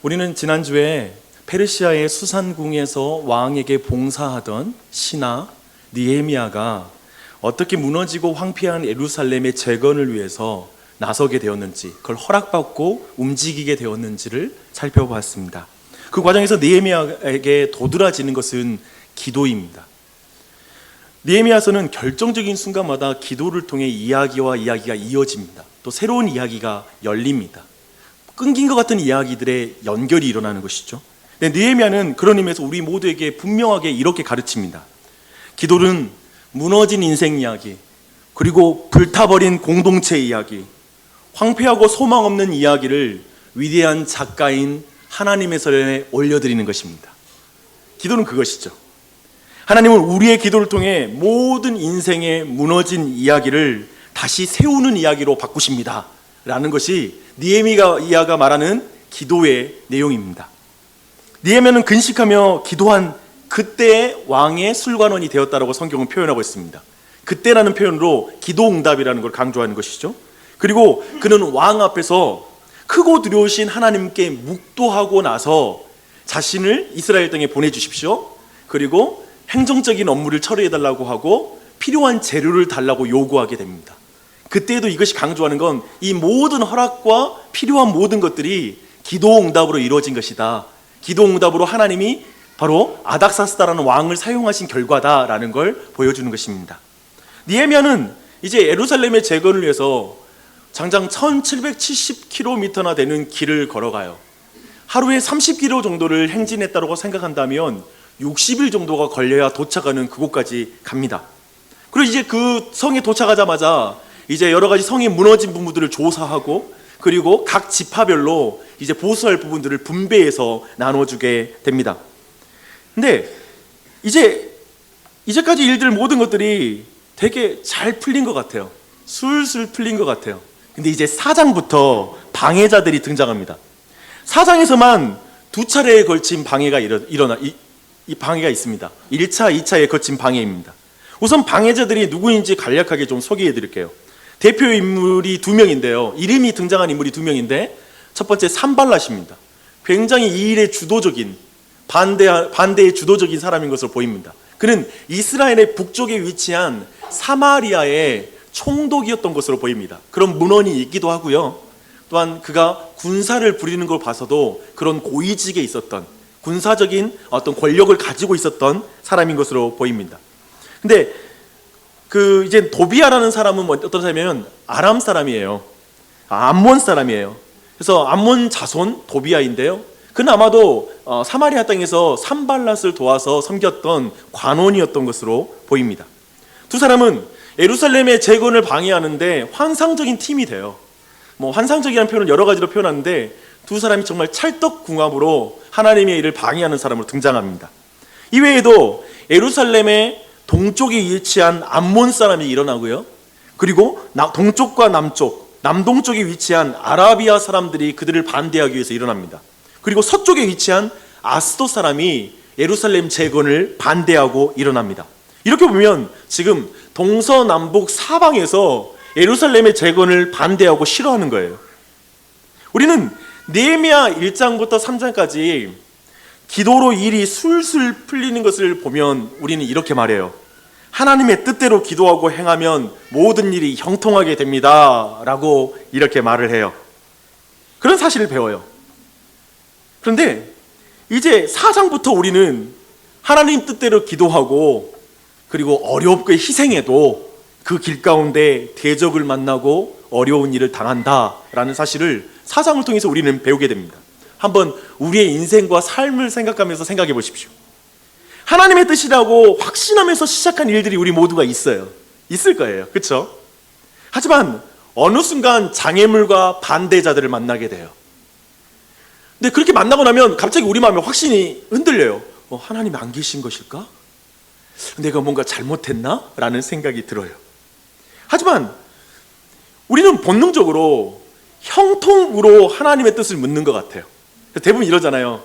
우리는 지난주에 페르시아의 수산궁에서 왕에게 봉사하던 신하 느헤미야가 어떻게 무너지고 황폐한 예루살렘의 재건을 위해서 나서게 되었는지, 그걸 허락받고 움직이게 되었는지를 살펴보았습니다. 그 과정에서 느헤미야에게 도드라지는 것은 기도입니다. 느헤미야서는 결정적인 순간마다 기도를 통해 이야기와 이야기가 이어집니다. 또 새로운 이야기가 열립니다. 끊긴 것 같은 이야기들의 연결이 일어나는 것이죠. 느헤미야는 그런 의미에서 우리 모두에게 분명하게 이렇게 가르칩니다. 기도는 무너진 인생 이야기, 그리고 불타버린 공동체 이야기, 황폐하고 소망 없는 이야기를 위대한 작가인 하나님의 손에 올려드리는 것입니다. 기도는 그것이죠. 하나님은 우리의 기도를 통해 모든 인생의 무너진 이야기를 다시 세우는 이야기로 바꾸십니다 라는 것이 느헤미야가 말하는 기도의 내용입니다. 느헤미야는 근식하며 기도한 그때의 왕의 술관원이 되었다라고 성경은 표현하고 있습니다. 그때라는 표현으로 기도응답이라는 걸 강조하는 것이죠. 그리고 그는 왕 앞에서 크고 두려우신 하나님께 묵도하고 나서 자신을 이스라엘 땅에 보내주십시오, 그리고 행정적인 업무를 처리해달라고 하고 필요한 재료를 달라고 요구하게 됩니다. 그때에도 이것이 강조하는 건 이 모든 허락과 필요한 모든 것들이 기도응답으로 이루어진 것이다. 기도응답으로 하나님이 바로 아닥사스다라는 왕을 사용하신 결과다라는 걸 보여주는 것입니다. 느헤미야는 이제 예루살렘의 재건을 위해서 장장 1770km나 되는 길을 걸어가요. 하루에 30km 정도를 행진했다고 생각한다면 60일 정도가 걸려야 도착하는 그곳까지 갑니다. 그리고 이제 그 성에 도착하자마자 이제 여러 가지 성이 무너진 부분들을 조사하고, 그리고 각 지파별로 이제 보수할 부분들을 분배해서 나눠주게 됩니다. 근데 이제까지 일들 모든 것들이 되게 잘 풀린 것 같아요. 술술 풀린 것 같아요. 근데 이제 4장부터 방해자들이 등장합니다. 4장에서만 두 차례에 걸친 방해가 이 방해가 있습니다. 1차, 2차에 거친 방해입니다. 우선 방해자들이 누구인지 간략하게 좀 소개해 드릴게요. 대표 인물이 두 명인데요. 이름이 등장한 인물이 두 명인데, 첫 번째 산발랏입니다. 굉장히 이 일의 주도적인, 반대의 주도적인 사람인 것으로 보입니다. 그는 이스라엘의 북쪽에 위치한 사마리아의 총독이었던 것으로 보입니다. 그런 문헌이 있기도 하고요. 또한 그가 군사를 부리는 걸 봐서도 그런 고위직에 있었던, 군사적인 어떤 권력을 가지고 있었던 사람인 것으로 보입니다. 근데 이제 도비아라는 사람은 어떤 사람이냐면 아람 사람이에요. 암몬 사람이에요. 그래서 암몬 자손 도비아인데요. 그는 아마도 사마리아 땅에서 산발랏을 도와서 섬겼던 관원이었던 것으로 보입니다. 두 사람은 예루살렘의 재건을 방해하는데 환상적인 팀이 돼요. 환상적이라는 표현을 여러 가지로 표현하는데, 두 사람이 정말 찰떡궁합으로 하나님의 일을 방해하는 사람으로 등장합니다. 이외에도 예루살렘의 동쪽에 위치한 암몬 사람이 일어나고요. 그리고 동쪽과 남동쪽에 위치한 아라비아 사람들이 그들을 반대하기 위해서 일어납니다. 그리고 서쪽에 위치한 아스도 사람이 예루살렘 재건을 반대하고 일어납니다. 이렇게 보면 지금 동서남북 사방에서 예루살렘의 재건을 반대하고 싫어하는 거예요. 우리는 느헤미야 1장부터 3장까지 기도로 일이 술술 풀리는 것을 보면 우리는 이렇게 말해요. 하나님의 뜻대로 기도하고 행하면 모든 일이 형통하게 됩니다 라고 이렇게 말을 해요. 그런 사실을 배워요. 그런데 이제 4장부터 우리는 하나님 뜻대로 기도하고, 그리고 어렵게 희생해도 그 길 가운데 대적을 만나고 어려운 일을 당한다라는 사실을 4장을 통해서 우리는 배우게 됩니다. 한번 우리의 인생과 삶을 생각하면서 생각해 보십시오. 하나님의 뜻이라고 확신하면서 시작한 일들이 우리 모두가 있을 거예요. 그렇죠? 하지만 어느 순간 장애물과 반대자들을 만나게 돼요. 근데 그렇게 만나고 나면 갑자기 우리 마음에 확신이 흔들려요. 하나님이 안 계신 것일까? 내가 뭔가 잘못했나? 라는 생각이 들어요. 하지만 우리는 본능적으로 형통으로 하나님의 뜻을 묻는 것 같아요. 대부분 이러잖아요.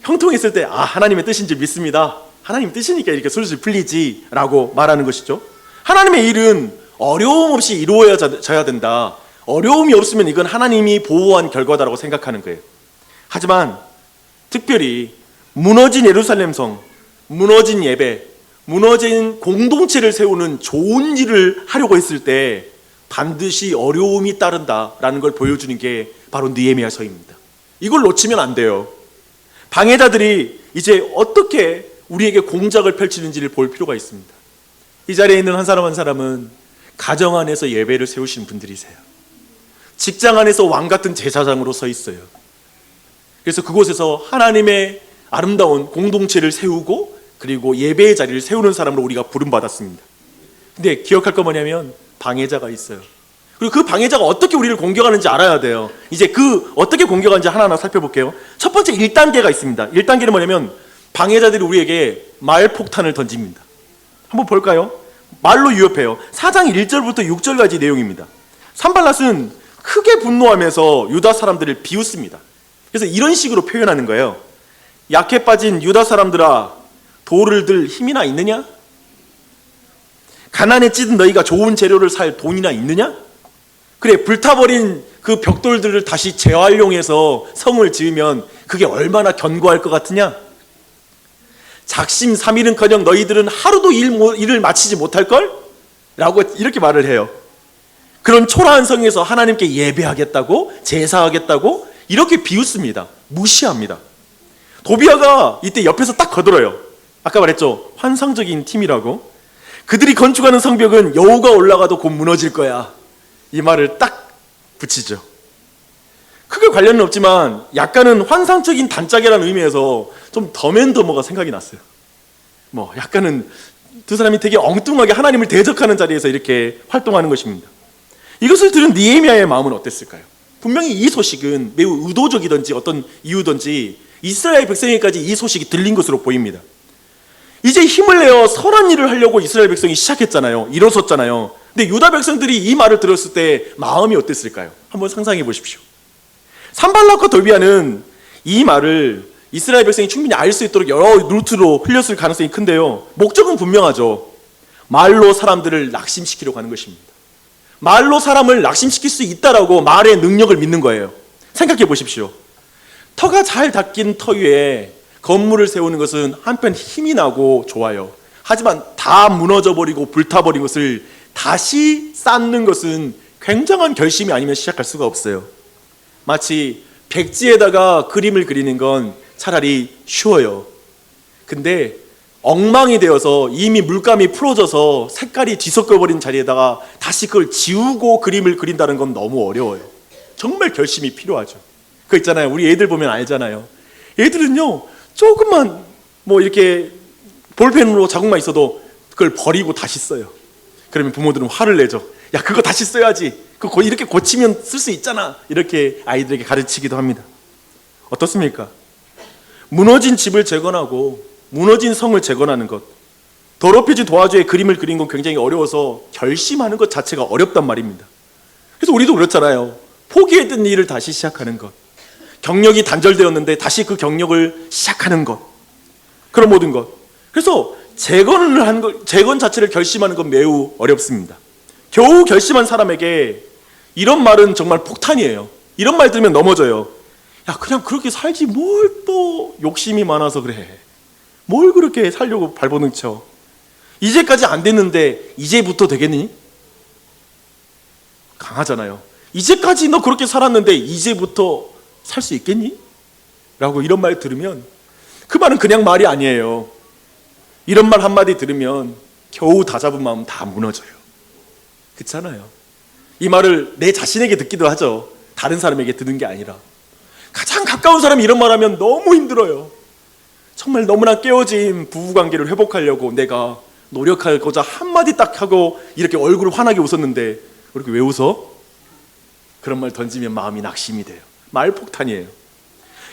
형통했을 때 하나님의 뜻인지 믿습니다. 하나님 뜻이니까 이렇게 술술 풀리지 라고 말하는 것이죠. 하나님의 일은 어려움 없이 이루어져야 된다. 어려움이 없으면 이건 하나님이 보호한 결과다라고 생각하는 거예요. 하지만 특별히 무너진 예루살렘 성, 무너진 예배, 무너진 공동체를 세우는 좋은 일을 하려고 했을 때 반드시 어려움이 따른다라는 걸 보여주는 게 바로 느헤미야서입니다. 이걸 놓치면 안 돼요. 방해자들이 이제 어떻게 우리에게 공작을 펼치는지를 볼 필요가 있습니다. 이 자리에 있는 한 사람 한 사람은 가정 안에서 예배를 세우신 분들이세요. 직장 안에서 왕 같은 제사장으로 서 있어요. 그래서 그곳에서 하나님의 아름다운 공동체를 세우고 그리고 예배의 자리를 세우는 사람으로 우리가 부름받았습니다. 근데 기억할 거 뭐냐면 방해자가 있어요. 그리고 그 방해자가 어떻게 우리를 공격하는지 알아야 돼요. 이제 그 어떻게 공격하는지 하나하나 살펴볼게요. 첫 번째 1단계가 있습니다. 1단계는 뭐냐면 방해자들이 우리에게 말폭탄을 던집니다. 한번 볼까요? 말로 위협해요. 4장 1절부터 6절까지 내용입니다. 산발랏은 크게 분노하면서 유다 사람들을 비웃습니다. 그래서 이런 식으로 표현하는 거예요. 약해 빠진 유다 사람들아, 돌을 들 힘이나 있느냐? 가난에 찌든 너희가 좋은 재료를 살 돈이나 있느냐? 그래, 불타버린 그 벽돌들을 다시 재활용해서 성을 지으면 그게 얼마나 견고할 것 같으냐? 작심삼일은커녕 너희들은 하루도 일을 마치지 못할걸? 라고 이렇게 말을 해요. 그런 초라한 성에서 하나님께 예배하겠다고, 제사하겠다고 이렇게 비웃습니다. 무시합니다. 도비아가 이때 옆에서 딱 거들어요. 아까 말했죠, 환상적인 팀이라고. 그들이 건축하는 성벽은 여우가 올라가도 곧 무너질 거야. 이 말을 딱 붙이죠. 크게 관련은 없지만 약간은 환상적인 단짝이라는 의미에서 좀 더맨더머가 생각이 났어요. 약간은 두 사람이 되게 엉뚱하게 하나님을 대적하는 자리에서 이렇게 활동하는 것입니다. 이것을 들은 느헤미야의 마음은 어땠을까요? 분명히 이 소식은 매우 의도적이든지 어떤 이유든지 이스라엘 백성에게까지 이 소식이 들린 것으로 보입니다. 이제 힘을 내어 선한 일을 하려고 이스라엘 백성이 시작했잖아요. 일어섰잖아요. 근데 유다 백성들이 이 말을 들었을 때 마음이 어땠을까요? 한번 상상해 보십시오. 산발락과 도비아는 이 말을 이스라엘 백성이 충분히 알 수 있도록 여러 루트로 흘렸을 가능성이 큰데요, 목적은 분명하죠. 말로 사람들을 낙심시키려고 하는 것입니다. 말로 사람을 낙심시킬 수 있다라고 말의 능력을 믿는 거예요. 생각해 보십시오. 터가 잘 닦인 터 위에 건물을 세우는 것은 한편 힘이 나고 좋아요. 하지만 다 무너져버리고 불타버린 것을 다시 쌓는 것은 굉장한 결심이 아니면 시작할 수가 없어요. 마치 백지에다가 그림을 그리는 건 차라리 쉬워요. 근데 엉망이 되어서 이미 물감이 풀어져서 색깔이 뒤섞여버린 자리에다가 다시 그걸 지우고 그림을 그린다는 건 너무 어려워요. 정말 결심이 필요하죠. 그거 있잖아요, 우리 애들 보면 알잖아요. 애들은요, 조금만 이렇게 볼펜으로 자국만 있어도 그걸 버리고 다시 써요. 그러면 부모들은 화를 내죠. 야, 그거 다시 써야지. 그거 이렇게 고치면 쓸 수 있잖아. 이렇게 아이들에게 가르치기도 합니다. 어떻습니까? 무너진 집을 재건하고 무너진 성을 재건하는 것, 더럽혀진 도화지에 그림을 그린 건 굉장히 어려워서 결심하는 것 자체가 어렵단 말입니다. 그래서 우리도 그렇잖아요. 포기했던 일을 다시 시작하는 것, 경력이 단절되었는데 다시 그 경력을 시작하는 것, 그런 모든 것. 그래서 재건을 하는 것, 재건 자체를 결심하는 건 매우 어렵습니다. 겨우 결심한 사람에게 이런 말은 정말 폭탄이에요. 이런 말 들으면 넘어져요. 야, 그냥 그렇게 살지 뭘 또 욕심이 많아서 그래. 뭘 그렇게 살려고 발버둥 쳐. 이제까지 안 됐는데 이제부터 되겠니? 강하잖아요. 이제까지 너 그렇게 살았는데 이제부터 살 수 있겠니? 라고 이런 말 들으면 그 말은 그냥 말이 아니에요. 이런 말 한마디 들으면 겨우 다잡은 마음 다 무너져요. 그렇잖아요. 이 말을 내 자신에게 듣기도 하죠. 다른 사람에게 듣는 게 아니라. 가장 가까운 사람이 이런 말 하면 너무 힘들어요. 정말 너무나 깨어진 부부관계를 회복하려고 내가 노력하고자 한마디 딱 하고 이렇게 얼굴을 환하게 웃었는데 이렇게 왜 웃어? 그런 말 던지면 마음이 낙심이 돼요. 말폭탄이에요.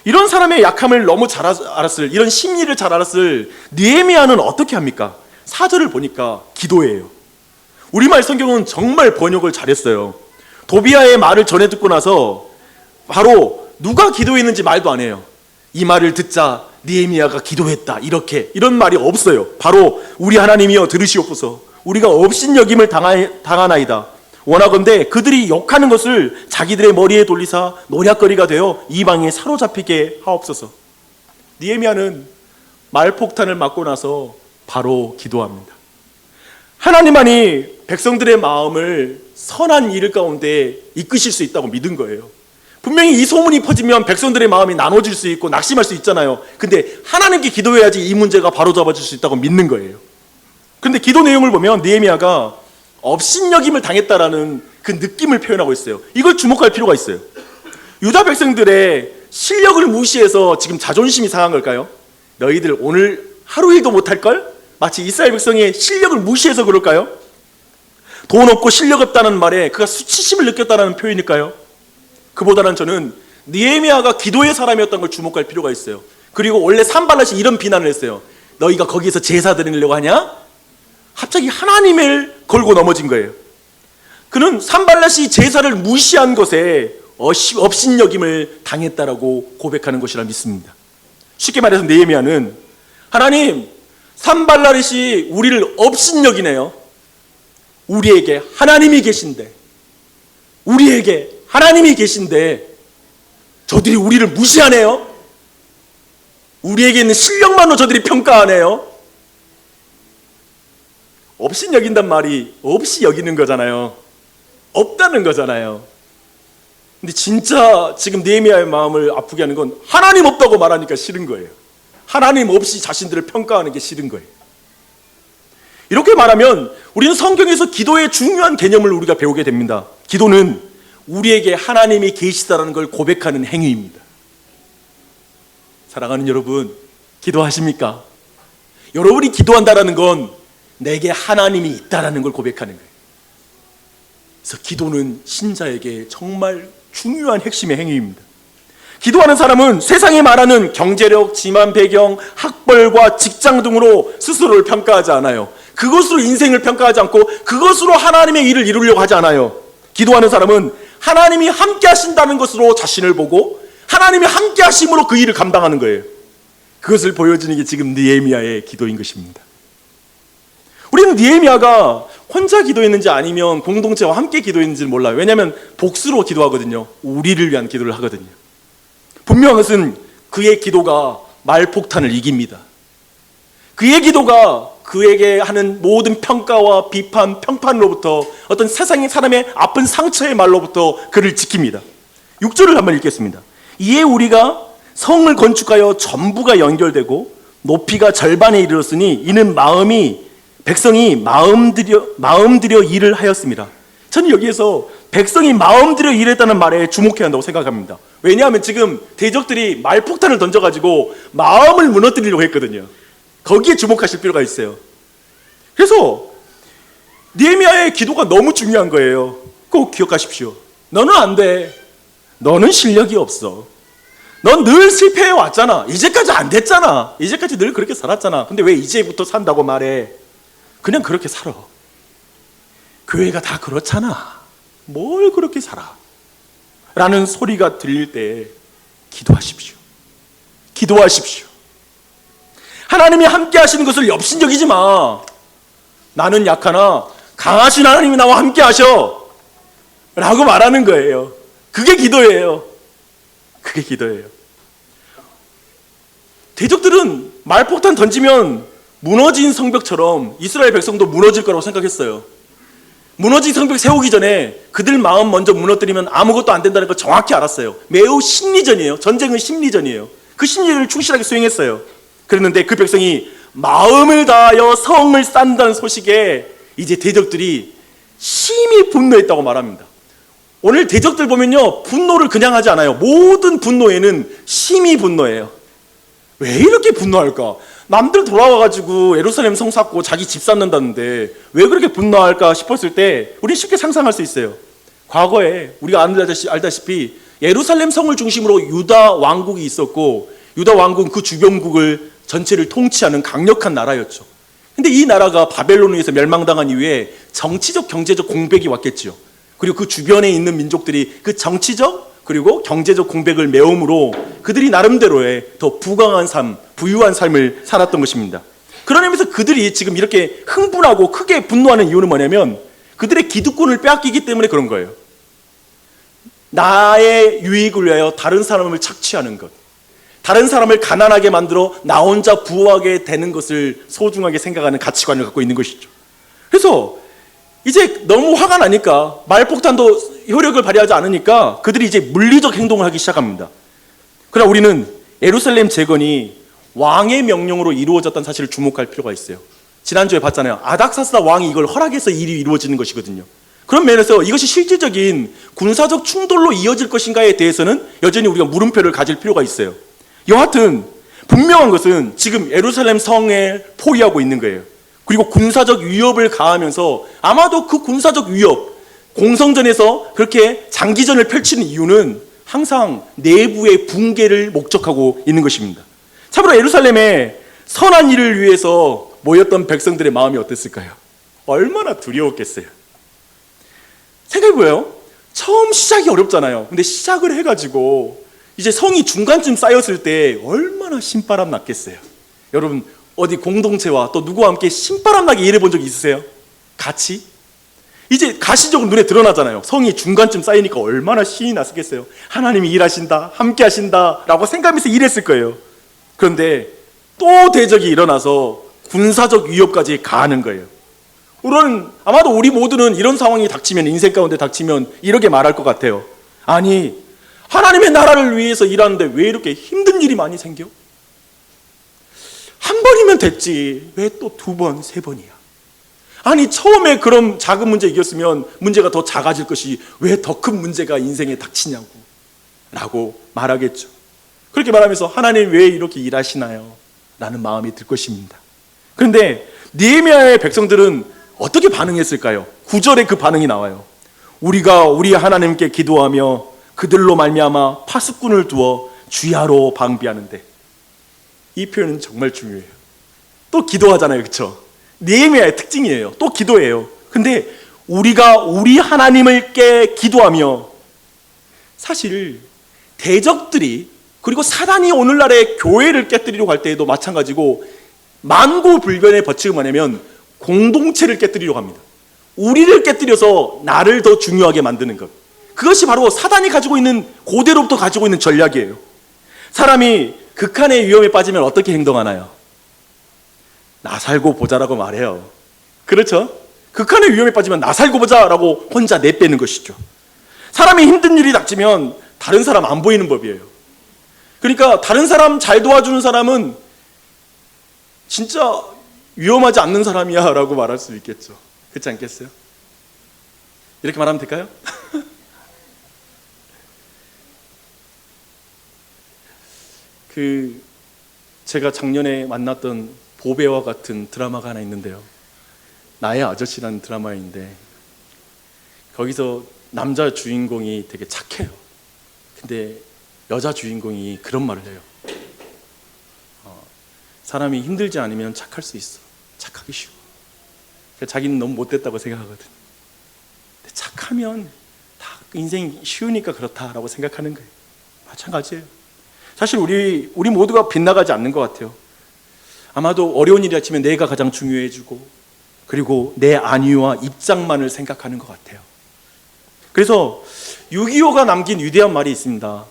이런 사람의 약함을 너무 잘 알았을, 이런 심리를 잘 알았을 느헤미야는 어떻게 합니까? 4절을 보니까 기도해요. 우리말 성경은 정말 번역을 잘했어요. 도비아의 말을 전해 듣고 나서 바로 누가 기도했는지 말도 안 해요. 이 말을 듣자 느헤미야가 기도했다, 이런 말이 없어요. 바로 우리 하나님이여 들으시옵소서. 우리가 업신여김을 당하나이다. 원하건대 그들이 욕하는 것을 자기들의 머리에 돌리사 노략거리가 되어 이방에 사로잡히게 하옵소서. 느헤미야는 말폭탄을 맞고 나서 바로 기도합니다. 하나님만이 백성들의 마음을 선한 일 가운데 이끄실 수 있다고 믿은 거예요. 분명히 이 소문이 퍼지면 백성들의 마음이 나눠질 수 있고 낙심할 수 있잖아요. 근데 하나님께 기도해야지 이 문제가 바로잡아질 수 있다고 믿는 거예요. 근데 기도 내용을 보면 느헤미야가 업신여김을 당했다라는 그 느낌을 표현하고 있어요. 이걸 주목할 필요가 있어요. 유다 백성들의 실력을 무시해서 지금 자존심이 상한 걸까요? 너희들 오늘 하루 일도 못할걸? 마치 이스라엘 백성의 실력을 무시해서 그럴까요? 돈 없고 실력 없다는 말에 그가 수치심을 느꼈다는 표현일까요? 그보다는 저는 느헤미야가 기도의 사람이었던 걸 주목할 필요가 있어요. 그리고 원래 산발랏이 이런 비난을 했어요. 너희가 거기에서 제사 드리려고 하냐? 갑자기 하나님을 걸고 넘어진 거예요. 그는 산발랏이 제사를 무시한 것에 업신여김을 당했다라고 고백하는 것이라 믿습니다. 쉽게 말해서 느헤미야는 하나님, 산발랏이 우리를 업신여기네요. 우리에게 하나님이 계신데 저들이 우리를 무시하네요. 우리에게 있는 실력만으로 저들이 평가하네요. 업신여긴단 말이 없이 여기는 거잖아요. 없다는 거잖아요. 근데 진짜 지금 느헤미야의 마음을 아프게 하는 건 하나님 없다고 말하니까 싫은 거예요. 하나님 없이 자신들을 평가하는 게 싫은 거예요. 이렇게 말하면 우리는 성경에서 기도의 중요한 개념을 우리가 배우게 됩니다. 기도는 우리에게 하나님이 계시다라는 걸 고백하는 행위입니다. 사랑하는 여러분, 기도하십니까? 여러분이 기도한다라는 건 내게 하나님이 있다라는 걸 고백하는 거예요. 그래서 기도는 신자에게 정말 중요한 핵심의 행위입니다. 기도하는 사람은 세상이 말하는 경제력, 지만 배경, 학벌과 직장 등으로 스스로를 평가하지 않아요. 그것으로 인생을 평가하지 않고 그것으로 하나님의 일을 이루려고 하지 않아요. 기도하는 사람은 하나님이 함께 하신다는 것으로 자신을 보고 하나님이 함께 하심으로 그 일을 감당하는 거예요. 그것을 보여주는 게 지금 느헤미야의 기도인 것입니다. 우리는 느헤미야가 혼자 기도했는지 아니면 공동체와 함께 기도했는지는 몰라요. 왜냐하면 복수로 기도하거든요. 우리를 위한 기도를 하거든요. 분명한 것은 그의 기도가 말폭탄을 이깁니다. 그의 기도가 그에게 하는 모든 평가와 비판, 평판으로부터 어떤 세상의 사람의 아픈 상처의 말로부터 그를 지킵니다. 6절을 한번 읽겠습니다. 이에 우리가 성을 건축하여 전부가 연결되고 높이가 절반에 이르렀으니 이는 백성이 마음들여 일을 하였습니다. 저는 여기에서 백성이 마음들여 일했다는 말에 주목해야 한다고 생각합니다. 왜냐하면 지금 대적들이 말폭탄을 던져가지고 마음을 무너뜨리려고 했거든요. 거기에 주목하실 필요가 있어요. 그래서 느헤미야의 기도가 너무 중요한 거예요. 꼭 기억하십시오. 너는 안 돼. 너는 실력이 없어. 넌 늘 실패해 왔잖아. 이제까지 안 됐잖아. 이제까지 늘 그렇게 살았잖아. 근데 왜 이제부터 산다고 말해? 그냥 그렇게 살아. 교회가 다 그렇잖아. 뭘 그렇게 살아? 라는 소리가 들릴 때 기도하십시오. 기도하십시오. 하나님이 함께 하시는 것을 업신여기지 마. 나는 약하나 강하신 하나님이 나와 함께 하셔 라고 말하는 거예요. 그게 기도예요. 그게 기도예요. 대적들은 말폭탄 던지면 무너진 성벽처럼 이스라엘 백성도 무너질 거라고 생각했어요. 무너진 성벽 세우기 전에 그들 마음 먼저 무너뜨리면 아무것도 안 된다는 걸 정확히 알았어요. 매우 심리전이에요. 전쟁은 심리전이에요. 그 심리전을 충실하게 수행했어요. 그랬는데 그 백성이 마음을 다하여 성을 쌓는다는 소식에 이제 대적들이 심히 분노했다고 말합니다. 오늘 대적들 보면요, 분노를 그냥 하지 않아요. 모든 분노에는 심히 분노해요. 왜 이렇게 분노할까? 남들 돌아와가지고 예루살렘 성 쌓고 자기 집 쌓는다는데 왜 그렇게 분노할까 싶었을 때 우리는 쉽게 상상할 수 있어요. 과거에 우리가 알다시피 예루살렘 성을 중심으로 유다 왕국이 있었고 유다 왕국은 그 주변국을 전체를 통치하는 강력한 나라였죠. 근데 이 나라가 바벨론에 의해서 멸망당한 이후에 정치적 경제적 공백이 왔겠죠. 그리고 그 주변에 있는 민족들이 그 정치적 그리고 경제적 공백을 메움으로 그들이 나름대로의 더 부강한 삶, 부유한 삶을 살았던 것입니다. 그런 의미에서 그들이 지금 이렇게 흥분하고 크게 분노하는 이유는 뭐냐면 그들의 기득권을 빼앗기기 때문에 그런 거예요. 나의 유익을 위하여 다른 사람을 착취하는 것, 다른 사람을 가난하게 만들어 나 혼자 부하게 되는 것을 소중하게 생각하는 가치관을 갖고 있는 것이죠. 그래서 이제 너무 화가 나니까, 말폭탄도 효력을 발휘하지 않으니까 그들이 이제 물리적 행동을 하기 시작합니다. 그러나 우리는 예루살렘 재건이 왕의 명령으로 이루어졌다는 사실을 주목할 필요가 있어요. 지난주에 봤잖아요. 아닥사스다 왕이 이걸 허락해서 일이 이루어지는 것이거든요. 그런 면에서 이것이 실질적인 군사적 충돌로 이어질 것인가에 대해서는 여전히 우리가 물음표를 가질 필요가 있어요. 여하튼 분명한 것은 지금 예루살렘 성에 포위하고 있는 거예요. 그리고 군사적 위협을 가하면서 아마도 그 군사적 위협, 공성전에서 그렇게 장기전을 펼치는 이유는 항상 내부의 붕괴를 목적하고 있는 것입니다. 참으로 예루살렘에 선한 일을 위해서 모였던 백성들의 마음이 어땠을까요? 얼마나 두려웠겠어요. 생각해보세요. 처음 시작이 어렵잖아요. 근데 시작을 해가지고 이제 성이 중간쯤 쌓였을 때 얼마나 신바람 났겠어요. 여러분 어디 공동체와 또 누구와 함께 신바람 나게 일해본 적 있으세요? 같이? 이제 가시적으로 눈에 드러나잖아요. 성이 중간쯤 쌓이니까 얼마나 신이 났겠어요. 하나님이 일하신다, 함께 하신다 라고 생각하면서 일했을 거예요. 그런데 또 대적이 일어나서 군사적 위협까지 가하는 거예요. 우리는 아마도 우리 모두는 이런 상황이 닥치면, 인생 가운데 닥치면 이렇게 말할 것 같아요. 아니, 하나님의 나라를 위해서 일하는데 왜 이렇게 힘든 일이 많이 생겨? 한 번이면 됐지 왜 또 두 번, 세 번이야? 아니, 처음에 그런 작은 문제 이겼으면 문제가 더 작아질 것이 왜 더 큰 문제가 인생에 닥치냐고 라고 말하겠죠. 그렇게 말하면서 하나님 왜 이렇게 일하시나요? 라는 마음이 들 것입니다. 그런데 느헤미야의 백성들은 어떻게 반응했을까요? 9절에 그 반응이 나와요. 우리가 우리 하나님께 기도하며 그들로 말미암아 파수꾼을 두어 주야로 방비하는데, 이 표현은 정말 중요해요. 또 기도하잖아요, 그렇죠? 느헤미야의 특징이에요. 또 기도해요. 근데 우리가 우리 하나님께 기도하며, 사실 대적들이, 그리고 사단이 오늘날의 교회를 깨뜨리려고 할 때에도 마찬가지고 만고불변의 법칙은 뭐냐면 공동체를 깨뜨리려고 합니다. 우리를 깨뜨려서 나를 더 중요하게 만드는 것. 그것이 바로 사단이 가지고 있는, 고대로부터 가지고 있는 전략이에요. 사람이 극한의 위험에 빠지면 어떻게 행동하나요? 나 살고 보자라고 말해요. 그렇죠? 극한의 위험에 빠지면 나 살고 보자라고 혼자 내빼는 것이죠. 사람이 힘든 일이 닥치면 다른 사람 안 보이는 법이에요. 그러니까 다른 사람 잘 도와주는 사람은 진짜 위험하지 않는 사람이야 라고 말할 수 있겠죠. 그렇지 않겠어요? 이렇게 말하면 될까요? 제가 작년에 만났던 보배와 같은 드라마가 하나 있는데요. 나의 아저씨라는 드라마인데, 거기서 남자 주인공이 되게 착해요. 근데 여자 주인공이 그런 말을 해요. 사람이 힘들지 않으면 착할 수 있어. 착하기 쉬워. 자기는 너무 못됐다고 생각하거든. 근데 착하면 다 인생이 쉬우니까 그렇다라고 생각하는 거예요. 마찬가지예요. 사실 우리 모두가 빗나가지 않는 것 같아요. 아마도 어려운 일이 닥치면 내가 가장 중요해지고, 그리고 내 안위와 입장만을 생각하는 것 같아요. 그래서 6.25가 남긴 위대한 말이 있습니다.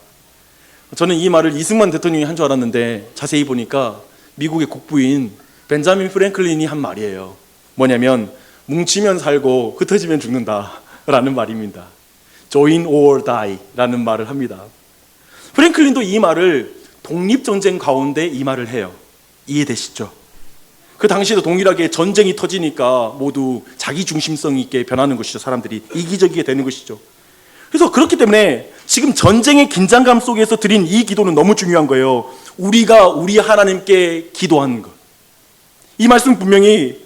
저는 이 말을 이승만 대통령이 한 줄 알았는데 자세히 보니까 미국의 국부인 벤자민 프랭클린이 한 말이에요. 뭐냐면 뭉치면 살고 흩어지면 죽는다 라는 말입니다. Join or die 라는 말을 합니다. 프랭클린도 이 말을 독립전쟁 가운데 이 말을 해요. 이해되시죠? 그 당시에도 동일하게 전쟁이 터지니까 모두 자기중심성 있게 변하는 것이죠. 사람들이 이기적이게 되는 것이죠. 그래서 그렇기 때문에 지금 전쟁의 긴장감 속에서 드린 이 기도는 너무 중요한 거예요. 우리가 우리 하나님께 기도하는 것. 이 말씀 분명히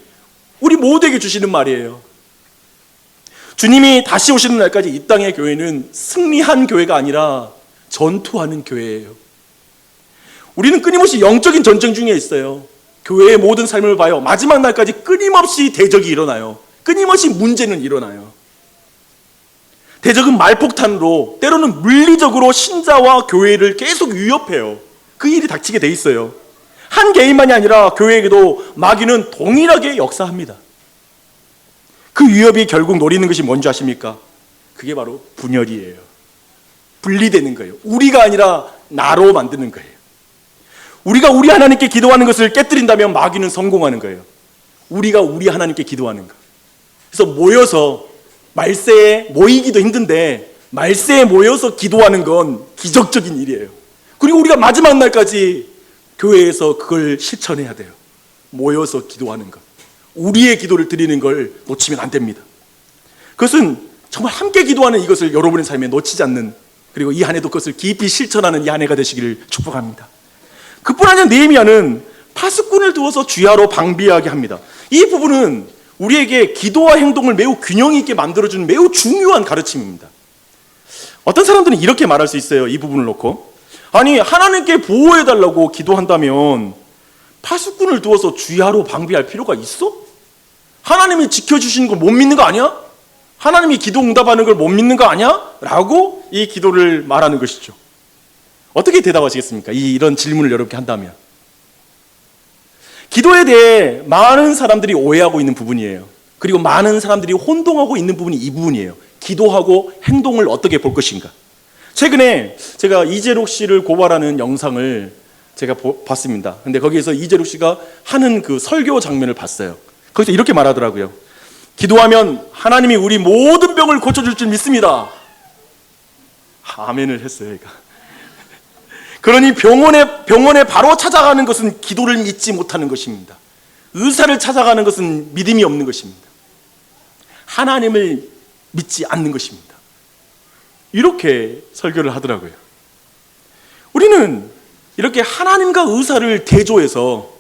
우리 모두에게 주시는 말이에요. 주님이 다시 오시는 날까지 이 땅의 교회는 승리한 교회가 아니라 전투하는 교회예요. 우리는 끊임없이 영적인 전쟁 중에 있어요. 교회의 모든 삶을 봐요. 마지막 날까지 끊임없이 대적이 일어나요. 끊임없이 문제는 일어나요. 대적은 말폭탄으로, 때로는 물리적으로 신자와 교회를 계속 위협해요. 그 일이 닥치게 돼 있어요. 한 개인만이 아니라 교회에게도 마귀는 동일하게 역사합니다. 그 위협이 결국 노리는 것이 뭔지 아십니까? 그게 바로 분열이에요. 분리되는 거예요. 우리가 아니라 나로 만드는 거예요. 우리가 우리 하나님께 기도하는 것을 깨뜨린다면 마귀는 성공하는 거예요. 우리가 우리 하나님께 기도하는 거. 그래서 모여서 말세에 모이기도 힘든데 말세에 모여서 기도하는 건 기적적인 일이에요. 그리고 우리가 마지막 날까지 교회에서 그걸 실천해야 돼요. 모여서 기도하는 것. 우리의 기도를 드리는 걸 놓치면 안 됩니다. 그것은 정말 함께 기도하는 이것을 여러분의 삶에 놓치지 않는, 그리고 이 한 해도 그것을 깊이 실천하는 이 한 해가 되시기를 축복합니다. 그뿐 아니라 느헤미야는 파수꾼을 두어서 주야로 방비하게 합니다. 이 부분은 우리에게 기도와 행동을 매우 균형 있게 만들어주는 매우 중요한 가르침입니다. 어떤 사람들은 이렇게 말할 수 있어요. 이 부분을 놓고, 아니 하나님께 보호해달라고 기도한다면 파수꾼을 두어서 주야로 방비할 필요가 있어? 하나님이 지켜주시는 걸 못 믿는 거 아니야? 하나님이 기도 응답하는 걸 못 믿는 거 아니야? 라고 이 기도를 말하는 것이죠. 어떻게 대답하시겠습니까? 이런 질문을 여러분께 한다면. 기도에 대해 많은 사람들이 오해하고 있는 부분이에요. 그리고 많은 사람들이 혼동하고 있는 부분이 이 부분이에요. 기도하고 행동을 어떻게 볼 것인가. 최근에 제가 이재록 씨를 고발하는 영상을 제가 봤습니다. 근데 거기에서 이재록 씨가 하는 그 설교 장면을 봤어요. 거기서 이렇게 말하더라고요. 기도하면 하나님이 우리 모든 병을 고쳐줄 줄 믿습니다. 아멘을 했어요, 얘가. 그러니 병원에 바로 찾아가는 것은 기도를 믿지 못하는 것입니다. 의사를 찾아가는 것은 믿음이 없는 것입니다. 하나님을 믿지 않는 것입니다. 이렇게 설교를 하더라고요. 우리는 이렇게 하나님과 의사를 대조해서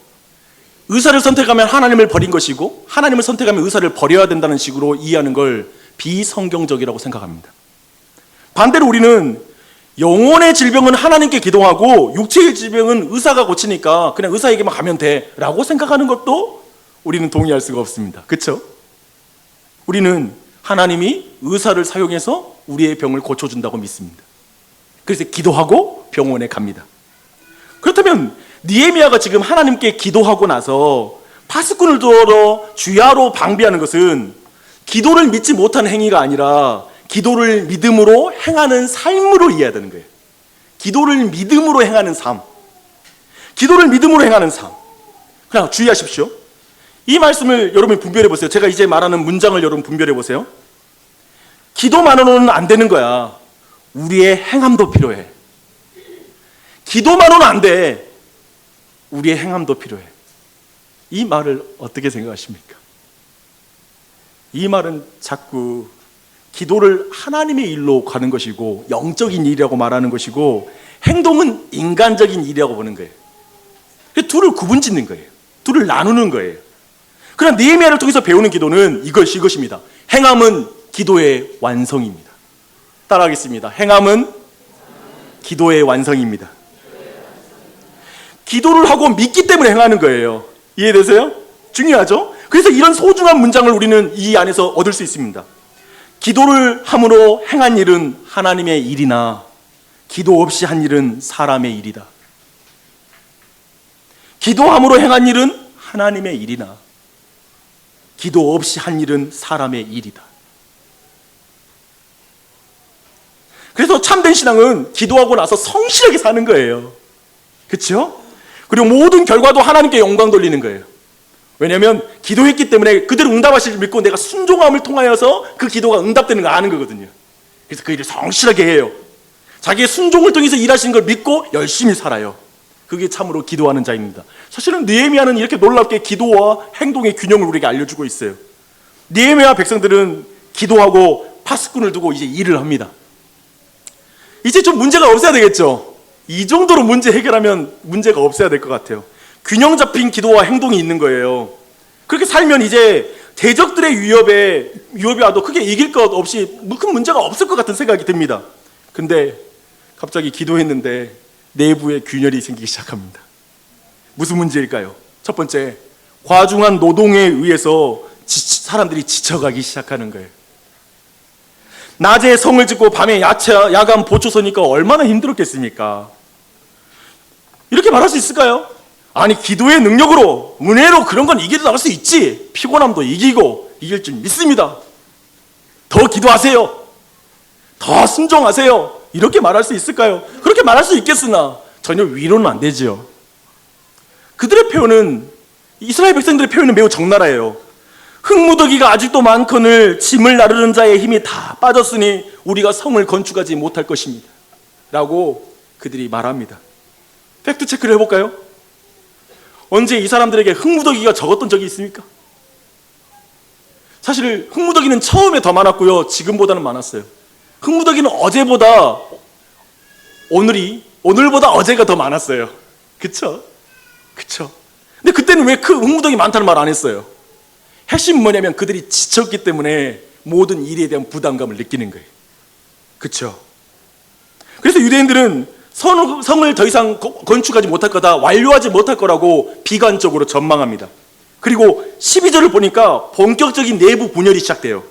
의사를 선택하면 하나님을 버린 것이고 하나님을 선택하면 의사를 버려야 된다는 식으로 이해하는 걸 비성경적이라고 생각합니다. 반대로 우리는 영혼의 질병은 하나님께 기도하고 육체의 질병은 의사가 고치니까 그냥 의사에게만 가면 돼 라고 생각하는 것도 우리는 동의할 수가 없습니다. 그렇죠? 우리는 하나님이 의사를 사용해서 우리의 병을 고쳐준다고 믿습니다. 그래서 기도하고 병원에 갑니다. 그렇다면 느헤미야가 지금 하나님께 기도하고 나서 파수꾼을 두어 주야로 방비하는 것은 기도를 믿지 못하는 행위가 아니라 기도를 믿음으로 행하는 삶으로 이해해야 되는 거예요. 기도를 믿음으로 행하는 삶. 기도를 믿음으로 행하는 삶. 그냥 주의하십시오. 이 말씀을 여러분이 분별해 보세요. 제가 이제 말하는 문장을 여러분 분별해 보세요. 기도만으로는 안 되는 거야. 우리의 행함도 필요해. 기도만으로는 안 돼. 우리의 행함도 필요해. 이 말을 어떻게 생각하십니까? 이 말은 자꾸 기도를 하나님의 일로 가는 것이고 영적인 일이라고 말하는 것이고 행동은 인간적인 일이라고 보는 거예요. 둘을 구분짓는 거예요. 둘을 나누는 거예요. 그러나 느헤미야를 통해서 배우는 기도는 이것입니다. 행함은 기도의 완성입니다. 따라하겠습니다. 행함은 기도의 완성입니다. 기도를 하고 믿기 때문에 행하는 거예요. 이해되세요? 중요하죠? 그래서 이런 소중한 문장을 우리는 이 안에서 얻을 수 있습니다. 기도를 함으로 행한 일은 하나님의 일이나 기도 없이 한 일은 사람의 일이다. 기도함으로 행한 일은 하나님의 일이나 기도 없이 한 일은 사람의 일이다. 그래서 참된 신앙은 기도하고 나서 성실하게 사는 거예요. 그렇죠? 그리고 모든 결과도 하나님께 영광 돌리는 거예요. 왜냐하면 기도했기 때문에 그대로 응답하실 줄 믿고 내가 순종함을 통하여서 그 기도가 응답되는 걸 아는 거거든요. 그래서 그 일을 성실하게 해요. 자기의 순종을 통해서 일하시는 걸 믿고 열심히 살아요. 그게 참으로 기도하는 자입니다. 사실은 느헤미야는 이렇게 놀랍게 기도와 행동의 균형을 우리에게 알려주고 있어요. 느헤미야 백성들은 기도하고 파수꾼을 두고 이제 일을 합니다. 이제 좀 문제가 없어야 되겠죠. 이 정도로 문제 해결하면 문제가 없어야 될 것 같아요. 균형 잡힌 기도와 행동이 있는 거예요. 그렇게 살면 이제 대적들의 위협이 와도 크게 이길 것 없이 큰 문제가 없을 것 같은 생각이 듭니다. 근데 갑자기 기도했는데 내부에 균열이 생기기 시작합니다. 무슨 문제일까요? 첫 번째, 과중한 노동에 의해서 사람들이 지쳐가기 시작하는 거예요. 낮에 성을 짓고 밤에 야간 보초 서니까 얼마나 힘들었겠습니까? 이렇게 말할 수 있을까요? 아니 기도의 능력으로 은혜로 그런 건 이기도 나갈 수 있지. 피곤함도 이기고 이길 줄 믿습니다. 더 기도하세요. 더 순종하세요. 이렇게 말할 수 있을까요? 그렇게 말할 수 있겠으나 전혀 위로는 안 되지요. 그들의 표현은, 이스라엘 백성들의 표현은 매우 적나라해요. 흙무더기가 아직도 많거늘 짐을 나르는 자의 힘이 다 빠졌으니 우리가 성을 건축하지 못할 것입니다 라고 그들이 말합니다. 팩트 체크를 해볼까요? 언제 이 사람들에게 흙무더기가 적었던 적이 있습니까? 사실 흙무더기는 처음에 더 많았고요, 지금보다는 많았어요. 흙무더기는 오늘보다 어제가 더 많았어요. 그쵸? 근데 그때는 왜 그 흙무더기 많다는 말 안 했어요? 핵심은 뭐냐면 그들이 지쳤기 때문에 모든 일에 대한 부담감을 느끼는 거예요. 그쵸? 그래서 유대인들은 성을 더 이상 건축하지 못할 거다, 완료하지 못할 거라고 비관적으로 전망합니다. 그리고 12절을 보니까 본격적인 내부 분열이 시작돼요.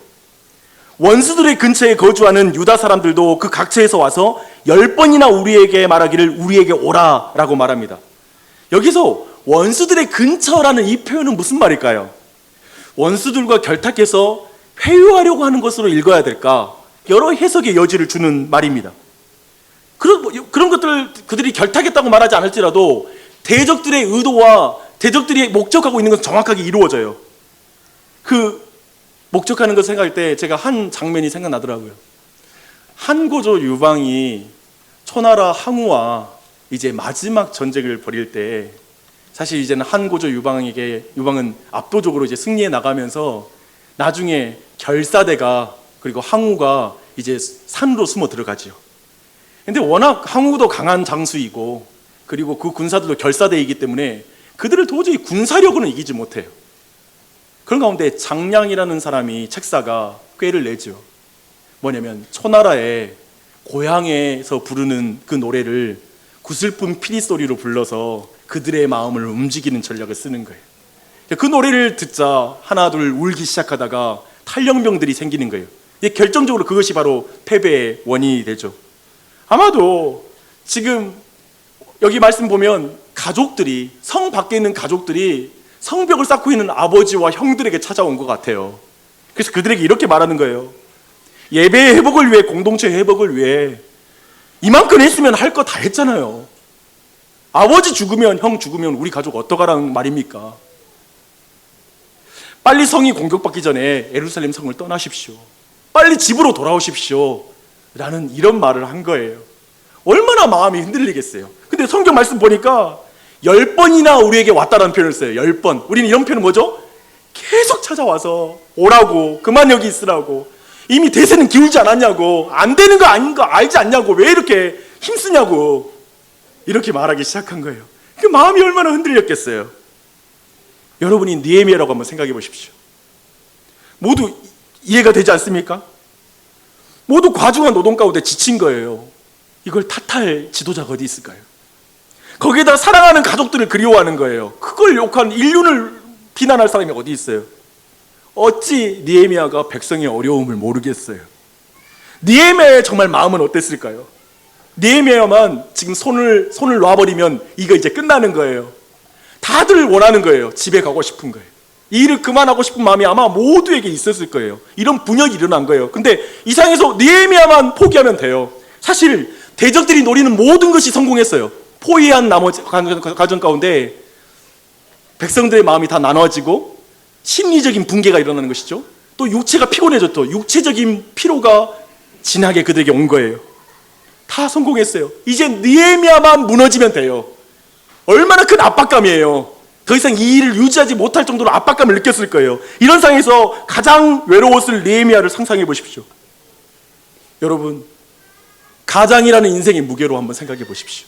원수들의 근처에 거주하는 유다 사람들도 그 각처에서 와서 10번이나 우리에게 말하기를 우리에게 오라 라고 말합니다. 여기서 원수들의 근처라는 이 표현은 무슨 말일까요? 원수들과 결탁해서 회유하려고 하는 것으로 읽어야 될까? 여러 해석의 여지를 주는 말입니다. 그런 것들을 그들이 결탁했다고 말하지 않을지라도 대적들의 의도와 대적들이 목적하고 있는 것은 정확하게 이루어져요. 그 목적하는 것을 생각할 때 제가 한 장면이 생각나더라고요. 한고조 유방이 초나라 항우와 이제 마지막 전쟁을 벌일 때, 사실 이제는 한고조 유방은 압도적으로 이제 승리해 나가면서 나중에 결사대가 그리고 항우가 이제 산으로 숨어 들어가지요. 근데 워낙 항우도 강한 장수이고 그리고 그 군사들도 결사대이기 때문에 그들을 도저히 군사력으로는 이기지 못해요. 그런 가운데 장량이라는 사람이 책사가 꾀를 내죠. 뭐냐면 초나라의 고향에서 부르는 그 노래를 구슬픈 피리 소리로 불러서 그들의 마음을 움직이는 전략을 쓰는 거예요. 그 노래를 듣자 하나 둘 울기 시작하다가 탈영병들이 생기는 거예요. 결정적으로 그것이 바로 패배의 원인이 되죠. 아마도 지금 여기 말씀 보면 가족들이, 성 밖에 있는 가족들이 성벽을 쌓고 있는 아버지와 형들에게 찾아온 것 같아요. 그래서 그들에게 이렇게 말하는 거예요. 예배의 회복을 위해, 공동체 회복을 위해 이만큼 했으면 할 거 다 했잖아요. 아버지 죽으면, 형 죽으면 우리 가족 어떡하라는 말입니까? 빨리 성이 공격받기 전에 예루살렘 성을 떠나십시오. 빨리 집으로 돌아오십시오 라는 이런 말을 한 거예요. 얼마나 마음이 흔들리겠어요. 근데 성경 말씀 보니까 10번이나 우리에게 왔다라는 표현을 써요. 10번. 우리는 이런 표현은 뭐죠? 계속 찾아와서 오라고, 그만 여기 있으라고, 이미 대세는 기울지 않았냐고, 안 되는 거 아닌 거 알지 않냐고, 왜 이렇게 힘쓰냐고, 이렇게 말하기 시작한 거예요. 그 마음이 얼마나 흔들렸겠어요. 여러분이 느헤미야라고 한번 생각해 보십시오. 모두 이해가 되지 않습니까? 모두 과중한 노동 가운데 지친 거예요. 이걸 탓할 지도자가 어디 있을까요? 거기에다 사랑하는 가족들을 그리워하는 거예요. 그걸 욕한 인륜을 비난할 사람이 어디 있어요? 어찌 느헤미야가 백성의 어려움을 모르겠어요? 느헤미야의 정말 마음은 어땠을까요? 느헤미야만 지금 손을 놔버리면 이거 이제 끝나는 거예요. 다들 원하는 거예요. 집에 가고 싶은 거예요. 이 일을 그만하고 싶은 마음이 아마 모두에게 있었을 거예요. 이런 분열이 일어난 거예요. 근데 이 상황에서 느헤미야만 포기하면 돼요. 사실 대적들이 노리는 모든 것이 성공했어요. 포위한 나머지 과정 가운데 백성들의 마음이 다 나눠지고 심리적인 붕괴가 일어나는 것이죠. 또 육체가 피곤해졌죠. 육체적인 피로가 진하게 그들에게 온 거예요. 다 성공했어요. 이제 느헤미야만 무너지면 돼요. 얼마나 큰 압박감이에요. 더 이상 이 일을 유지하지 못할 정도로 압박감을 느꼈을 거예요. 이런 상황에서 가장 외로웠을 느헤미야를 상상해 보십시오. 여러분, 가장이라는 인생의 무게로 한번 생각해 보십시오.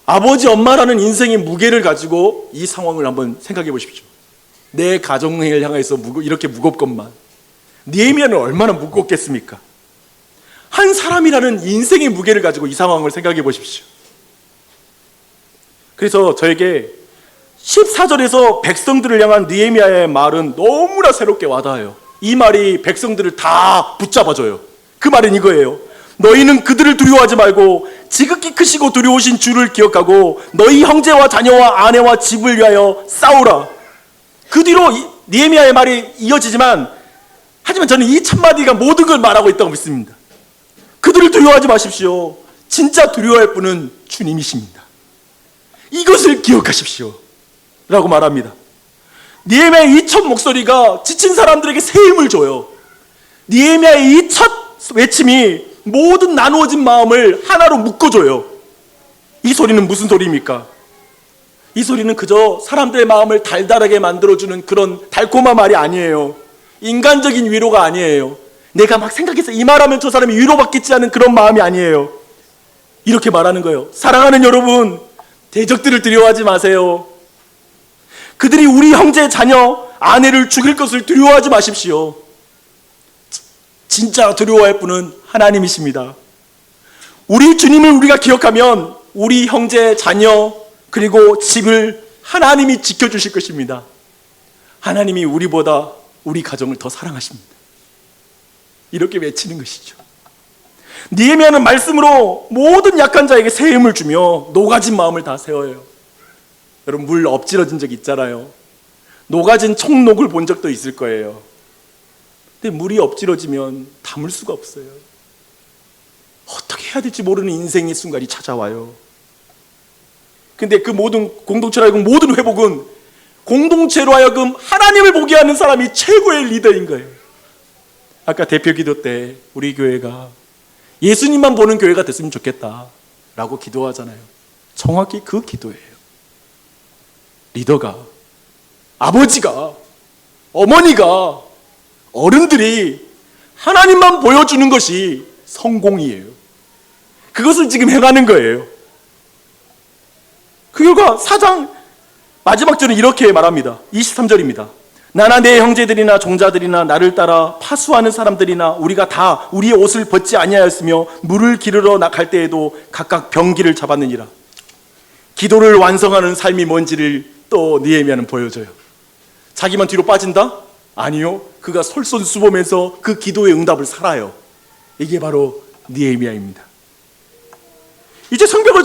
아버지, 엄마라는 인생의 무게를 가지고 이 상황을 한번 생각해 보십시오. 내 가정을 향해서 이렇게 무겁건만 느헤미야는 얼마나 무겁겠습니까? 한 사람이라는 인생의 무게를 가지고 이 상황을 생각해 보십시오. 그래서 저에게 14절에서 백성들을 향한 느헤미야의 말은 너무나 새롭게 와닿아요. 이 말이 백성들을 다 붙잡아줘요. 그 말은 이거예요. 너희는 그들을 두려워하지 말고 지극히 크시고 두려우신 주를 기억하고 너희 형제와 자녀와 아내와 집을 위하여 싸우라. 그 뒤로 느헤미야의 말이 이어지지만, 하지만 저는 이 첫마디가 모든 걸 말하고 있다고 믿습니다. 그들을 두려워하지 마십시오. 진짜 두려워할 분은 주님이십니다. 이것을 기억하십시오 라고 말합니다. 느헤미야의 이 첫 목소리가 지친 사람들에게 새 힘을 줘요. 느헤미야의 이 첫 외침이 모든 나누어진 마음을 하나로 묶어줘요. 이 소리는 무슨 소리입니까? 이 소리는 그저 사람들의 마음을 달달하게 만들어주는 그런 달콤한 말이 아니에요. 인간적인 위로가 아니에요. 내가 막 생각해서 이 말하면 저 사람이 위로받겠지 하는 그런 마음이 아니에요. 이렇게 말하는 거예요. 사랑하는 여러분, 대적들을 두려워하지 마세요. 그들이 우리 형제, 자녀, 아내를 죽일 것을 두려워하지 마십시오. 진짜 두려워할 분은 하나님이십니다. 우리 주님을 우리가 기억하면 우리 형제, 자녀, 그리고 집을 하나님이 지켜주실 것입니다. 하나님이 우리보다 우리 가정을 더 사랑하십니다. 이렇게 외치는 것이죠. 느헤미야는 말씀으로 모든 약한 자에게 새 힘을 주며 녹아진 마음을 다 세워요. 여러분, 물 엎질러진 적 있잖아요. 녹아진 총록을 본 적도 있을 거예요. 근데 물이 엎질러지면 담을 수가 없어요. 어떻게 해야 될지 모르는 인생의 순간이 찾아와요. 근데 그 모든 공동체로 하여금 모든 회복은 공동체로 하여금 하나님을 보게 하는 사람이 최고의 리더인 거예요. 아까 대표 기도 때 우리 교회가 예수님만 보는 교회가 됐으면 좋겠다 라고 기도하잖아요. 정확히 그 기도예요. 리더가, 아버지가, 어머니가, 어른들이 하나님만 보여주는 것이 성공이에요. 그것을 지금 행하는 거예요. 그 결과 4장 마지막 절은 이렇게 말합니다. 23절입니다. 나나 내 형제들이나 종자들이나 나를 따라 파수하는 사람들이나 우리가 다 우리의 옷을 벗지 아니하였으며 물을 기르러 나갈 때에도 각각 병기를 잡았느니라. 기도를 완성하는 삶이 뭔지를 또 느헤미야는 보여줘요. 자기만 뒤로 빠진다? 아니요. 그가 솔선수범해서 그 기도의 응답을 살아요. 이게 바로 느헤미야입니다. 이제 성벽을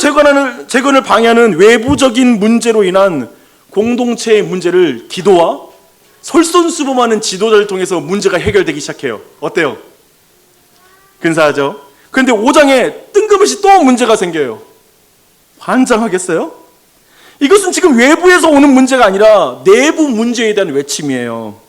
재건을 방해하는 외부적인 문제로 인한 공동체의 문제를 기도와 솔선수범하는 지도자를 통해서 문제가 해결되기 시작해요. 어때요? 근사하죠? 그런데 5장에 뜬금없이 또 문제가 생겨요. 환장하겠어요? 이것은 지금 외부에서 오는 문제가 아니라 내부 문제에 대한 외침이에요.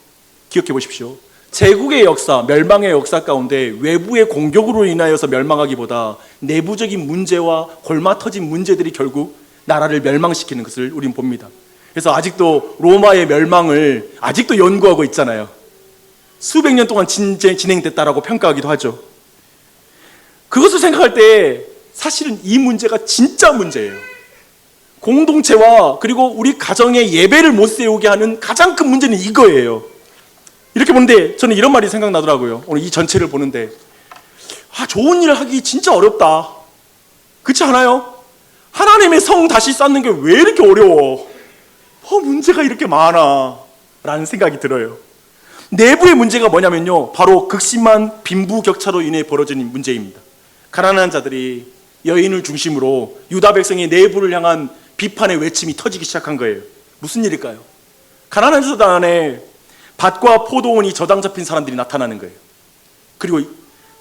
기억해 보십시오. 제국의 역사, 멸망의 역사 가운데 외부의 공격으로 인하여서 멸망하기보다 내부적인 문제와 골마 터진 문제들이 결국 나라를 멸망시키는 것을 우린 봅니다. 그래서 아직도 로마의 멸망을 아직도 연구하고 있잖아요. 수백 년 동안 진행됐다라고 평가하기도 하죠. 그것을 생각할 때 사실은 이 문제가 진짜 문제예요. 공동체와 그리고 우리 가정의 예배를 못 세우게 하는 가장 큰 문제는 이거예요. 이렇게 보는데 저는 이런 말이 생각나더라고요. 오늘 이 전체를 보는데 좋은 일을 하기 진짜 어렵다. 그렇지 않아요? 하나님의 성 다시 쌓는 게 왜 이렇게 어려워? 문제가 이렇게 많아 라는 생각이 들어요. 내부의 문제가 뭐냐면요, 바로 극심한 빈부격차로 인해 벌어진 문제입니다. 가난한 자들이 여인을 중심으로 유다 백성의 내부를 향한 비판의 외침이 터지기 시작한 거예요. 무슨 일일까요? 가난한 자들 안에 밭과 포도원이 저당 잡힌 사람들이 나타나는 거예요. 그리고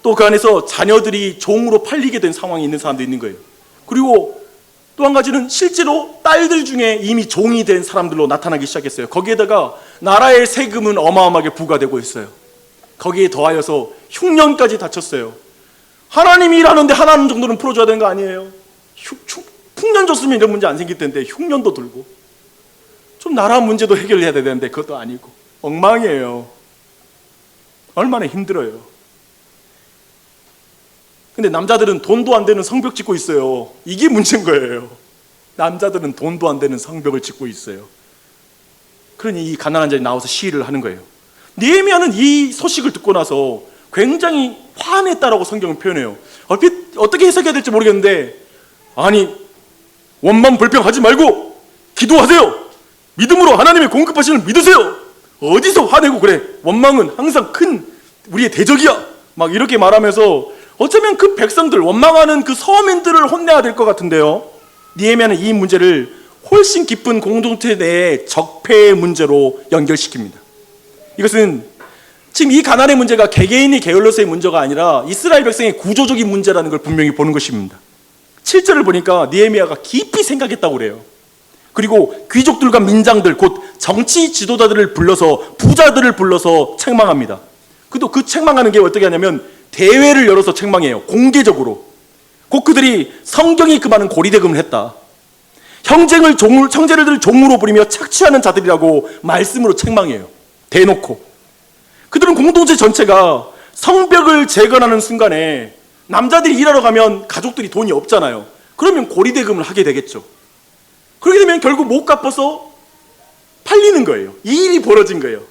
또 그 안에서 자녀들이 종으로 팔리게 된 상황이 있는 사람도 있는 거예요. 그리고 또 한 가지는 실제로 딸들 중에 이미 종이 된 사람들로 나타나기 시작했어요. 거기에다가 나라의 세금은 어마어마하게 부과되고 있어요. 거기에 더하여서 흉년까지 닥쳤어요. 하나님이 일하는데 하나님 정도는 풀어줘야 되는 거 아니에요? 흉년 줬으면 이런 문제 안 생길 텐데 흉년도 들고, 좀 나라 문제도 해결해야 되는데 그것도 아니고 엉망이에요. 얼마나 힘들어요. 근데 남자들은 돈도 안 되는 성벽 짓고 있어요. 이게 문제인 거예요. 남자들은 돈도 안 되는 성벽을 짓고 있어요. 그러니 이 가난한 자들이 나와서 시위를 하는 거예요. 느헤미야는 이 소식을 듣고 나서 굉장히 화냈다라고 성경은 표현해요. 얼핏 어떻게 해석해야 될지 모르겠는데, 아니 원망 불평하지 말고 기도하세요. 믿음으로 하나님의 공급하시는 믿으세요. 어디서 화내고 그래? 원망은 항상 큰 우리의 대적이야. 막 이렇게 말하면서 어쩌면 그 백성들, 원망하는 그 서민들을 혼내야 될 것 같은데요, 느헤미야는 이 문제를 훨씬 깊은 공동체 내의 적폐의 문제로 연결시킵니다. 이것은 지금 이 가난의 문제가 개개인이 게을러서의 문제가 아니라 이스라엘 백성의 구조적인 문제라는 걸 분명히 보는 것입니다. 7절을 보니까 느헤미야가 깊이 생각했다고 그래요. 그리고 귀족들과 민장들, 곧 정치 지도자들을 불러서, 부자들을 불러서 책망합니다. 그도 그 책망하는 게 어떻게 하냐면 대회를 열어서 책망해요. 공개적으로. 곧 그들이 성경이 금하는 고리대금을 했다. 형제를 종으로 부리며 착취하는 자들이라고 말씀으로 책망해요. 대놓고. 그들은 공동체 전체가 성벽을 재건하는 순간에 남자들이 일하러 가면 가족들이 돈이 없잖아요. 그러면 고리대금을 하게 되겠죠. 그렇게 되면 결국 못 갚아서 팔리는 거예요. 이 일이 벌어진 거예요.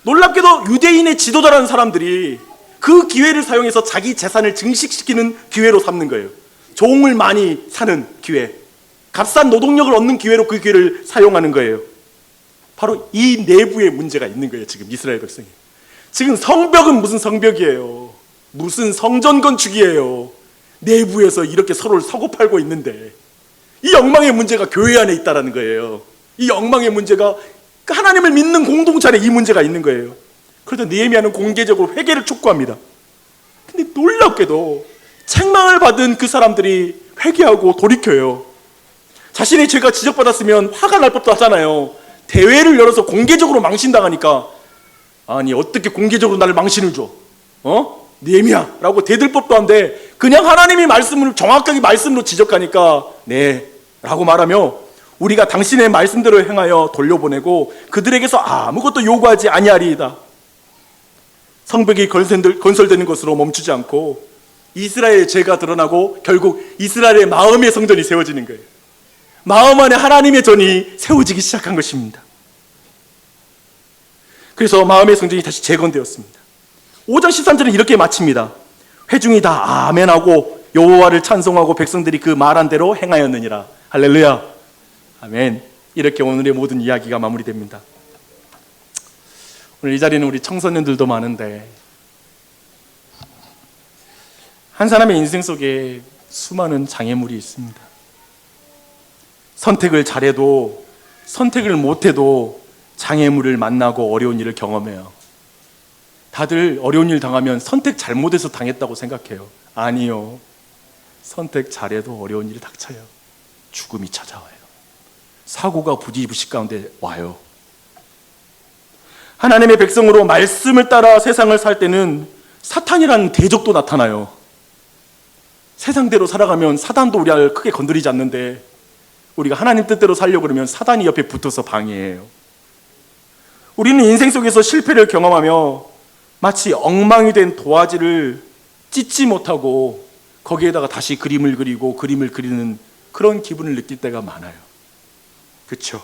놀랍게도 유대인의 지도자라는 사람들이 그 기회를 사용해서 자기 재산을 증식시키는 기회로 삼는 거예요. 종을 많이 사는 기회, 값싼 노동력을 얻는 기회로 그 기회를 사용하는 거예요. 바로 이 내부에 문제가 있는 거예요. 지금 이스라엘 백성이. 지금 성벽은 무슨 성벽이에요? 무슨 성전 건축이에요? 내부에서 이렇게 서로를 사고 팔고 있는데 이 엉망의 문제가 교회 안에 있다는 거예요. 이 엉망의 문제가 하나님을 믿는 공동체 안에 이 문제가 있는 거예요. 그래서 느헤미야는 공개적으로 회개를 촉구합니다. 근데 놀랍게도 책망을 받은 그 사람들이 회개하고 돌이켜요. 자신의 죄가 지적받았으면 화가 날 법도 하잖아요. 대회를 열어서 공개적으로 망신당하니까 아니 어떻게 공개적으로 나를 망신을 줘? 느헤미야 라고 대들 법도 한데 그냥 하나님이 말씀을 정확하게 말씀으로 지적하니까 네 라고 말하며 우리가 당신의 말씀대로 행하여 돌려보내고 그들에게서 아무것도 요구하지 아니하리이다. 성벽이 건설되는 것으로 멈추지 않고 이스라엘의 죄가 드러나고 결국 이스라엘의 마음의 성전이 세워지는 거예요. 마음 안에 하나님의 전이 세워지기 시작한 것입니다. 그래서 마음의 성전이 다시 재건되었습니다. 5장 13절은 이렇게 마칩니다. 회중이 다 아멘하고 여호와를 찬송하고 백성들이 그 말한 대로 행하였느니라. 할렐루야. 아멘. 이렇게 오늘의 모든 이야기가 마무리됩니다. 오늘 이 자리는 우리 청소년들도 많은데 한 사람의 인생 속에 수많은 장애물이 있습니다. 선택을 잘해도 선택을 못해도 장애물을 만나고 어려운 일을 경험해요. 다들 어려운 일 당하면 선택 잘못해서 당했다고 생각해요. 아니요. 선택 잘해도 어려운 일이 닥쳐요. 죽음이 찾아와요. 사고가 부지부식 가운데 와요. 하나님의 백성으로 말씀을 따라 세상을 살 때는 사탄이라는 대적도 나타나요. 세상대로 살아가면 사단도 우리를 크게 건드리지 않는데 우리가 하나님 뜻대로 살려고 그러면 사단이 옆에 붙어서 방해해요. 우리는 인생 속에서 실패를 경험하며 마치 엉망이 된 도화지를 찢지 못하고 거기에다가 다시 그림을 그리고 그림을 그리는 그런 기분을 느낄 때가 많아요. 그렇죠?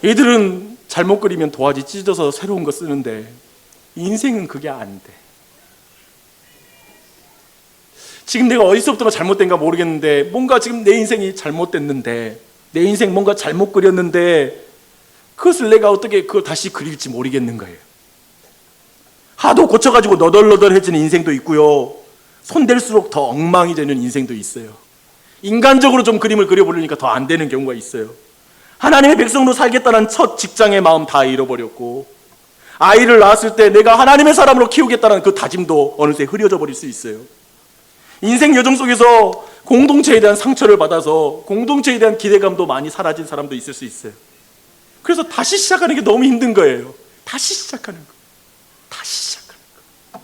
얘들은 잘못 그리면 도화지 찢어서 새로운 거 쓰는데 인생은 그게 안 돼. 지금 내가 어디서부터가 잘못된가 모르겠는데 뭔가 지금 내 인생이 잘못됐는데 내 인생 뭔가 잘못 그렸는데 그것을 내가 어떻게 그걸 다시 그릴지 모르겠는 거예요. 하도 고쳐가지고 너덜너덜해지는 인생도 있고요. 손댈수록 더 엉망이 되는 인생도 있어요. 인간적으로 좀 그림을 그려보려니까 더 안 되는 경우가 있어요. 하나님의 백성으로 살겠다는 첫 직장의 마음 다 잃어버렸고 아이를 낳았을 때 내가 하나님의 사람으로 키우겠다는 그 다짐도 어느새 흐려져 버릴 수 있어요. 인생 여정 속에서 공동체에 대한 상처를 받아서 공동체에 대한 기대감도 많이 사라진 사람도 있을 수 있어요. 그래서 다시 시작하는 게 너무 힘든 거예요. 다시 시작하는 거. 다시 시작하는 거.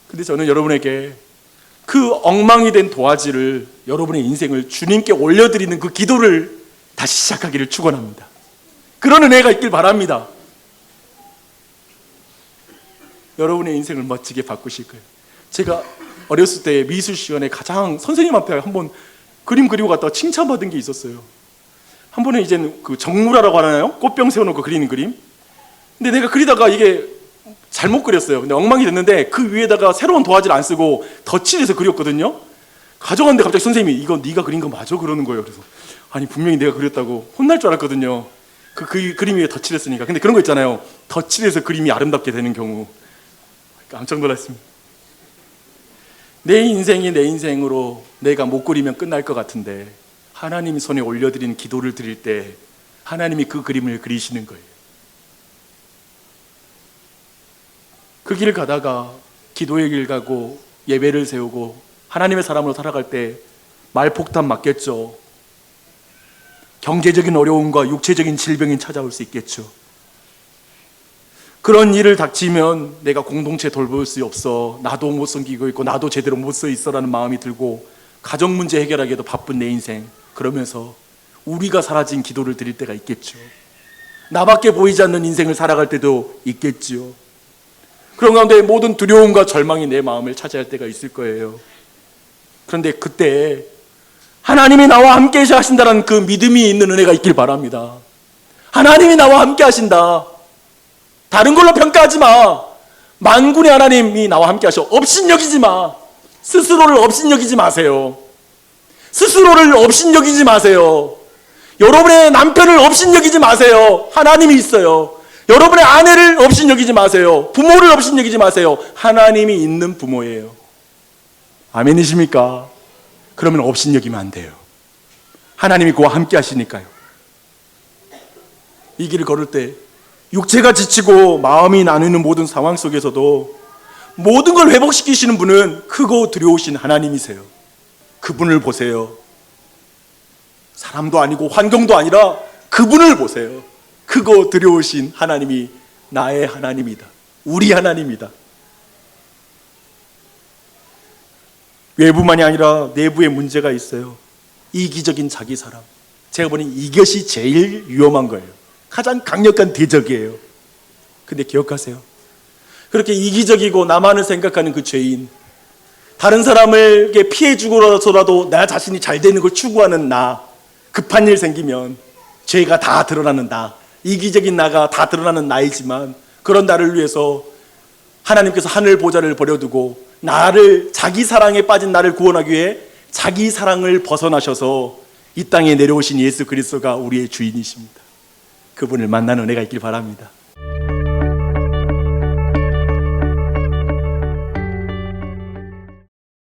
근데 저는 여러분에게 그 엉망이 된 도화지를 여러분의 인생을 주님께 올려드리는 그 기도를 다시 시작하기를 축원합니다. 그런 은혜가 있길 바랍니다. 여러분의 인생을 멋지게 바꾸실 거예요. 제가 어렸을 때 미술 시간에 가장 선생님 앞에 한번 그림 그리고 갔다가 칭찬받은 게 있었어요. 한 번은 이제는 그 정무라라고 하나요? 꽃병 세워놓고 그리는 그림. 근데 내가 그리다가 이게 잘못 그렸어요. 근데 엉망이 됐는데 그 위에다가 새로운 도화지를 안 쓰고 덧칠해서 그렸거든요. 가져갔는데 갑자기 선생님이 이거 네가 그린 거 맞아? 그러는 거예요. 그래서 아니 분명히 내가 그렸다고 혼날 줄 알았거든요. 그 그림 위에 덧칠했으니까. 근데 그런 거 있잖아요. 덧칠해서 그림이 아름답게 되는 경우. 깜짝 놀랐습니다. 내 인생이 내 인생으로 내가 못 그리면 끝날 것 같은데 하나님 손에 올려드린 기도를 드릴 때 하나님이 그 그림을 그리시는 거예요. 그 길을 가다가 기도의 길 가고 예배를 세우고 하나님의 사람으로 살아갈 때 말폭탄 맞겠죠. 경제적인 어려움과 육체적인 질병이 찾아올 수 있겠죠. 그런 일을 닥치면 내가 공동체 돌볼 수 없어, 나도 못 섬기고 있고 나도 제대로 못 서 있어라는 마음이 들고 가정 문제 해결하기에도 바쁜 내 인생, 그러면서 우리가 사라진 기도를 드릴 때가 있겠죠. 나밖에 보이지 않는 인생을 살아갈 때도 있겠지요. 그런 가운데 모든 두려움과 절망이 내 마음을 차지할 때가 있을 거예요. 그런데 그때 하나님이 나와 함께 하신다는 그 믿음이 있는 은혜가 있길 바랍니다. 하나님이 나와 함께 하신다. 다른 걸로 평가하지 마. 만군의 하나님이 나와 함께 하셔. 업신여기지 마. 스스로를 업신여기지 마세요. 스스로를 업신여기지 마세요. 여러분의 남편을 업신여기지 마세요. 하나님이 있어요. 여러분의 아내를 업신여기지 마세요. 부모를 업신여기지 마세요. 하나님이 있는 부모예요. 아멘이십니까? 그러면 업신여기면 안 돼요. 하나님이 그와 함께 하시니까요. 이 길을 걸을 때 육체가 지치고 마음이 나누는 모든 상황 속에서도 모든 걸 회복시키시는 분은 크고 두려우신 하나님이세요. 그분을 보세요. 사람도 아니고 환경도 아니라 그분을 보세요. 크고 두려우신 하나님이 나의 하나님이다. 우리 하나님이다. 외부만이 아니라 내부에 문제가 있어요. 이기적인 자기 사랑. 제가 보니 이것이 제일 위험한 거예요. 가장 강력한 대적이에요. 근데 기억하세요. 그렇게 이기적이고 나만을 생각하는 그 죄인, 다른 사람에게 피해 주고서라도 나 자신이 잘 되는 걸 추구하는 나, 급한 일 생기면 죄가 다 드러나는 나, 이기적인 나가 다 드러나는 나이지만 그런 나를 위해서 하나님께서 하늘 보좌를 버려두고 나를, 자기 사랑에 빠진 나를 구원하기 위해 자기 사랑을 벗어나셔서 이 땅에 내려오신 예수 그리스도가 우리의 주인이십니다. 그분을 만나는 은혜가 있길 바랍니다.